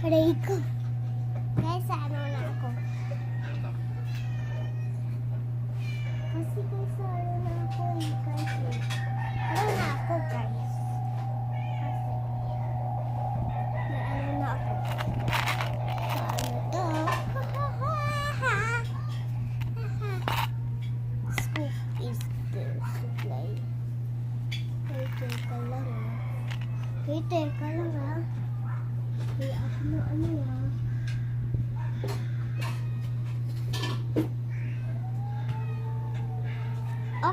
Aray ko. Guys, ano na ako? Kasi guys, ano na ako kasi. Ano na ako guys? Kasi, ano na ako? Ano to? Scoop is the supply. Wait, teka lang ah. Wait, teka lang ah. Kaya ako na ano ah.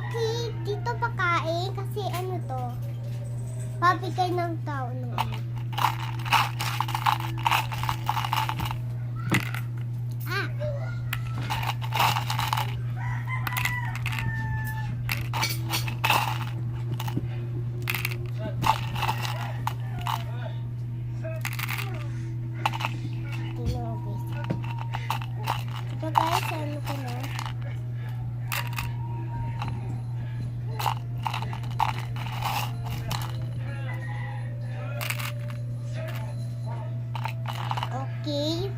Okay, dito pakain kasi ano to? Pabigay ng tao ng ano. Ah! Ito guys, ano ko na? Okay.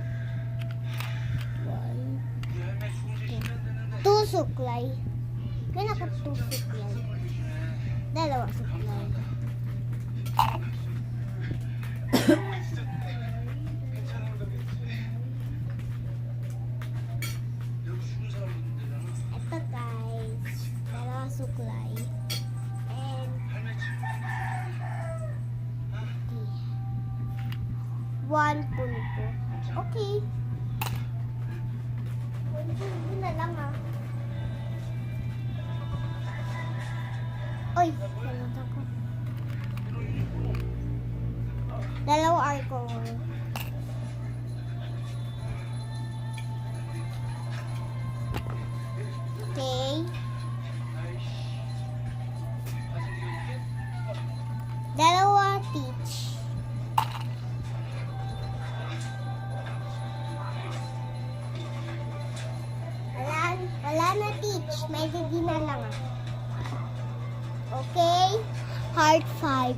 1, 2 suklay. May naka 2 suklay. 2 suklay. Ito guys. 2 suklay. And 1 pulpo. Okay. 1 pulpo na lang ah. Oy, nalimutan ko. 2 alcohol. Okay. 2 peach. Wala na teach. May hindi na lang ah. Okay. Heart 5.